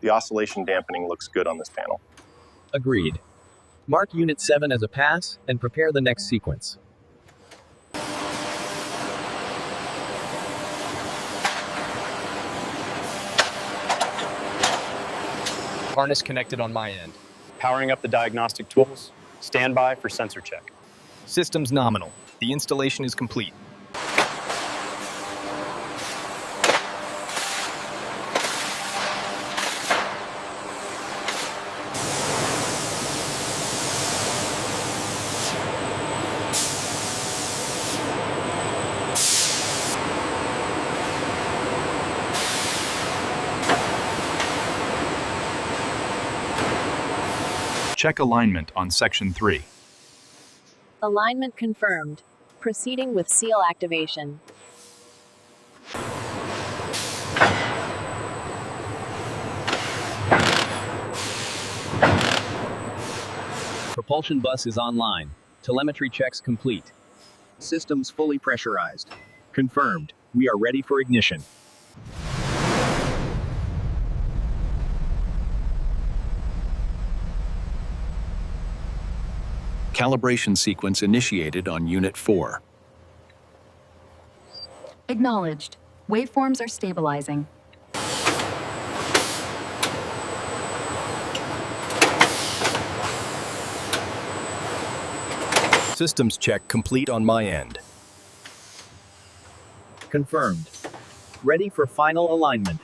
The oscillation dampening looks good on this panel. Agreed. Mark Unit 7 as a pass and prepare the next sequence. Harness connected on my end. Powering up the diagnostic tools. Stand by for sensor check. Systems nominal. The installation is complete. Check alignment on Section 3. Alignment confirmed. Proceeding with seal activation. Propulsion bus is online. Telemetry checks complete. Systems fully pressurized. Confirmed. We are ready for ignition. Calibration sequence initiated on Unit 4. Acknowledged. Waveforms are stabilizing. Systems check complete on my end. Confirmed. Ready for final alignment.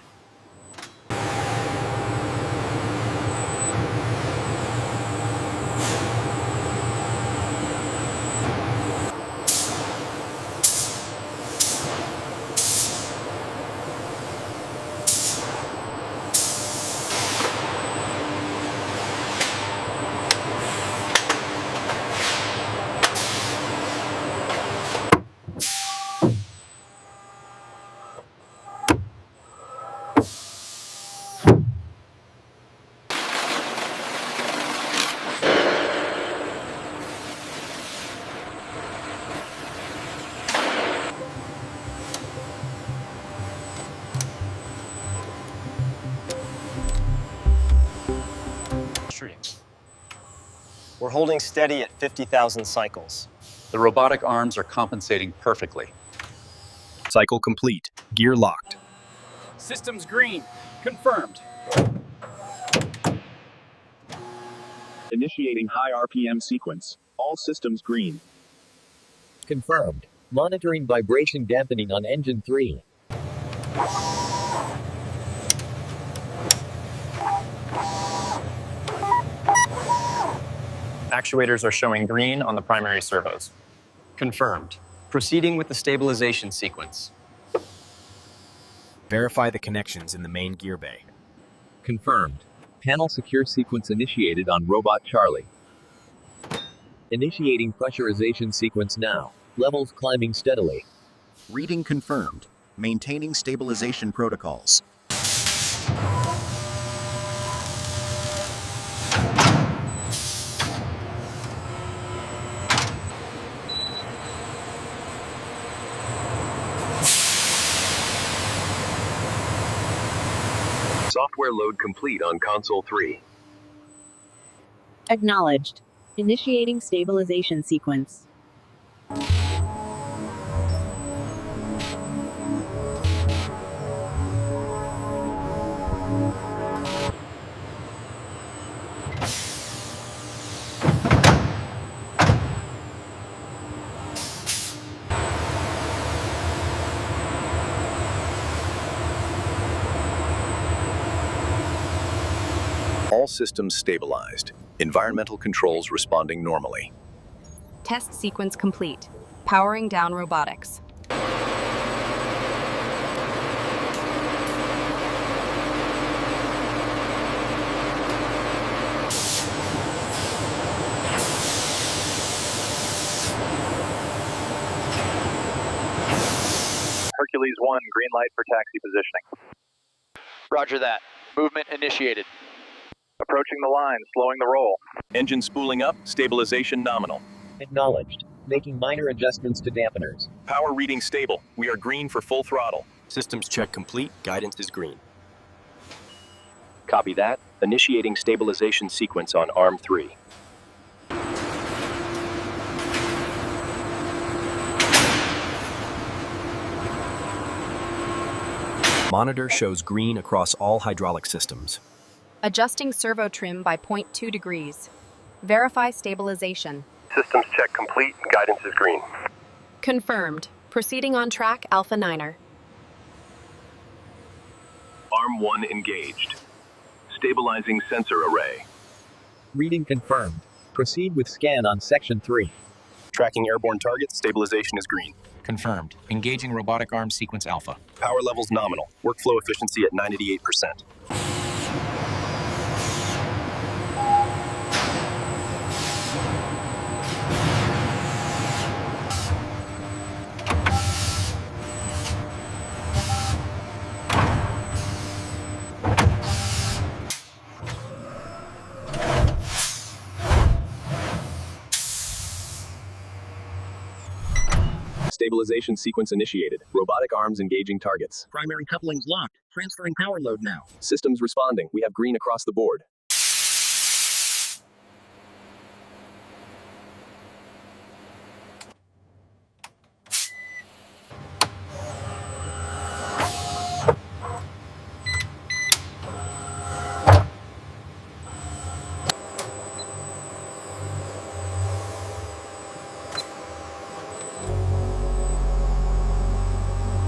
We're holding steady at 50,000 cycles. The robotic arms are compensating perfectly. Cycle complete. Gear locked. Systems green. Confirmed. Initiating high RPM sequence. All systems green. Confirmed. Monitoring vibration dampening on engine 3. Actuators are showing green on the primary servos. Confirmed. Proceeding with the stabilization sequence. Verify the connections in the main gear bay. Confirmed. Panel secure sequence initiated on Robot Charlie. Initiating pressurization sequence now. Levels climbing steadily. Reading confirmed. Maintaining stabilization protocols. Software load complete on console 3. Acknowledged. Initiating stabilization sequence. All systems stabilized. Environmental controls responding normally. Test sequence complete. Powering down robotics. Hercules 1, green light for taxi positioning. Roger that. Movement initiated. Approaching the line, slowing the roll. Engine spooling up, stabilization nominal. Acknowledged. Making minor adjustments to dampeners. Power reading stable. We are green for full throttle. Systems check complete. Guidance is green. Copy that. Initiating stabilization sequence on Arm 3. Monitor shows green across all hydraulic systems. Adjusting servo trim by 0.2 degrees. Verify stabilization. Systems check complete. Guidance is green. Confirmed. Proceeding on track Alpha Niner. Arm 1 engaged. Stabilizing sensor array. Reading confirmed. Proceed with scan on section 3. Tracking airborne targets, stabilization is green. Confirmed. Engaging robotic arm sequence alpha. Power levels nominal. Workflow efficiency at 98%. Stabilization sequence initiated. Robotic arms engaging targets. Primary couplings locked. Transferring power load now. Systems responding. We have green across the board.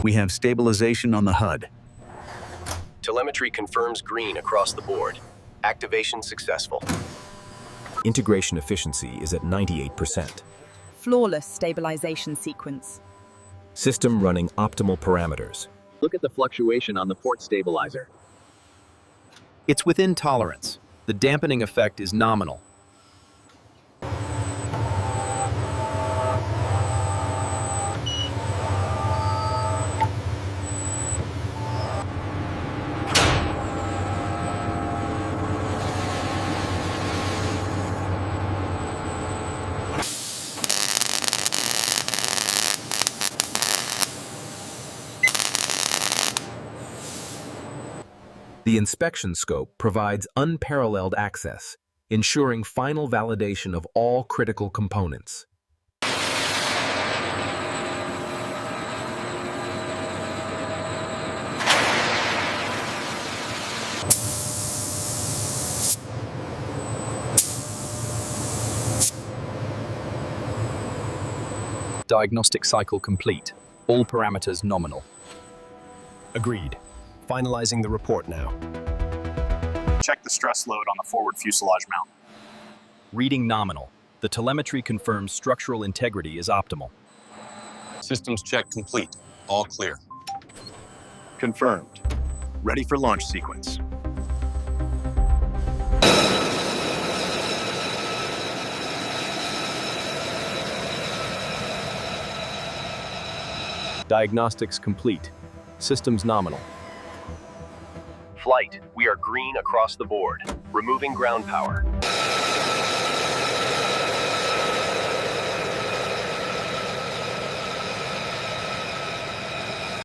We have stabilization on the HUD. Telemetry confirms green across the board. Activation successful. Integration efficiency is at 98%. Flawless stabilization sequence. System running optimal parameters. Look at the fluctuation on the port stabilizer. It's within tolerance. The dampening effect is nominal. The inspection scope provides unparalleled access, ensuring final validation of all critical components. Diagnostic cycle complete. All parameters nominal. Agreed. Finalizing the report now. Check the stress load on the forward fuselage mount. Reading nominal. The telemetry confirms structural integrity is optimal. Systems check complete. All clear. Confirmed. Ready for launch sequence. Diagnostics complete. Systems nominal. Flight, we are green across the board. Removing ground power.